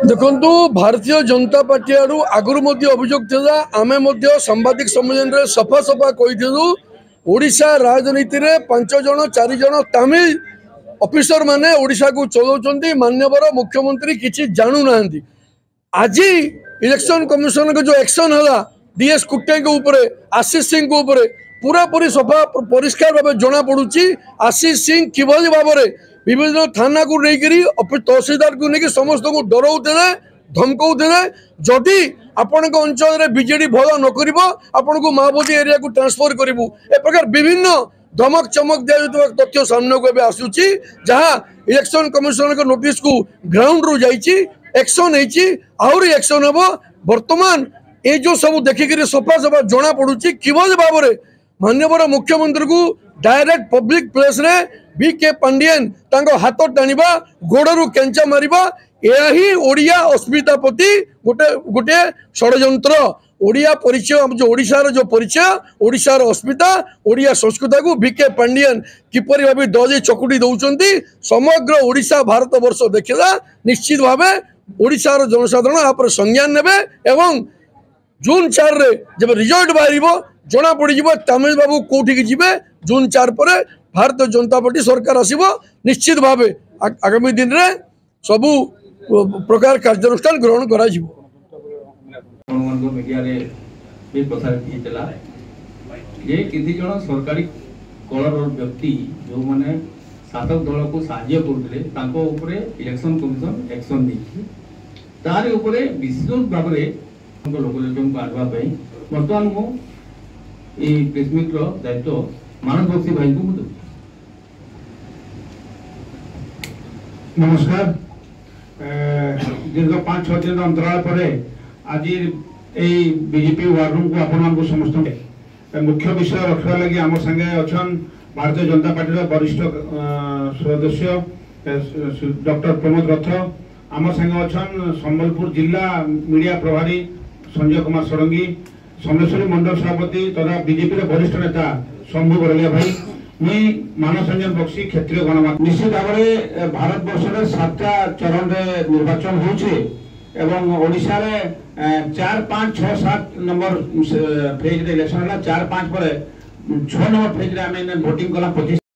देखु भारतीय जनता पार्टी आड़ू आगुरी अभियोग था आम सांबादिक सम्मेलन में सफा सफा कहीलु ओडिशा राजनीति में 5 जन 4 जन तमिल ऑफिसर माने ओडिशा को चलाउछन्ती माननीय मुख्यमंत्री किसी जानू ना आज इलेक्शन कमिशन का जो एक्शन है डीएस कुट्टे के ऊपर आशीष सिंह के ऊपर पूरा पूरी सफा परिष्कार भाव जना पड़ुची आशीष सिंह किभली भाव में विभिन्न थाना को लेकर तहसीलदार को लेकर समस्त को डराउते धमकाउते जदि आपण अंचल में बीजेडी भल न आपण को महाबोधी एरिया को ट्रांसफर करूँ ए प्रकार विभिन्न धमक चमक दिया तथ्य सामने को आसूची जहाँ इलेक्शन कमिशन के नोटिस को ग्राउंड रू जाइए एक्शन होती एक्शन हम बर्तमान ये जो सब देखिक सफा सफा जना पड़ुची किभली भाव में माननीय मुख्यमंत्री को डायरेक्ट पब्लिक प्लेस रे बीके पांडियन तांको हाथ टाणिबा गोड़रू केंचा मारिबा यह ही ओडिया अस्मिता प्रति गोटे गोटे षड्यंत्र ओडिया परिचय जो ओडिशार जो परिचय ओडिशार अस्मिता ओडिया संस्कृति को बीके पांडियन किपरि भाबे दजे चकुटी दउचंती समग्र ओडिशा भारत वर्ष देखला निश्चित भावे ओडिशार जनसाधारण आप संज्ञान नेबे एवं जून 4 रे जब रिजल्ट बाहर जना पड़ तमिल बाबू कौटी की जून 4 पर भारतीय जनता पार्टी सरकार आसब निश्चित भाव आगामी दिन में सबू प्रकार कार्यानुष्ठान ग्रहण करा सरकारी कलर व्यक्ति जो माने शासक दल को साहाय्य करते इलेक्शन कमिशन एक्शन तार विशेष भाव में लोकलोचन को आनवाई बर्तमान मुझे प्रेसमिट दायित्व मानस बक्सी भाई को दूँ। नमस्कार दीर्घ 5-6 दिन अंतराल पर आज बीजेपी वार रूम को आपण समस्त मुख्य विषय रखा लगी आम संगे अच्छा भारतीय जनता पार्टी वरिष्ठ सदस्य डॉक्टर प्रमोद रथ आम संगे अच्छा संबलपुर जिला मीडिया प्रभारी संजय कुमार षडंगी सोमेश्वरी मंडल सभापति तथा बीजेपी वरिष्ठ नेता शंभु बरलिया भाई मुई मानस रंजन बक्सी क्षेत्रीय गणमाध्यम निश्चित भाव में भारत वर्ष में 7टा चरण रे निर्वाचन होचे एवं ओडिशा रे 4, 5, 6, 7 नंबर फेज रे इलेक्शन 4, 5 पर 6 नंबर फेज रे आमे वोटिंग कला 25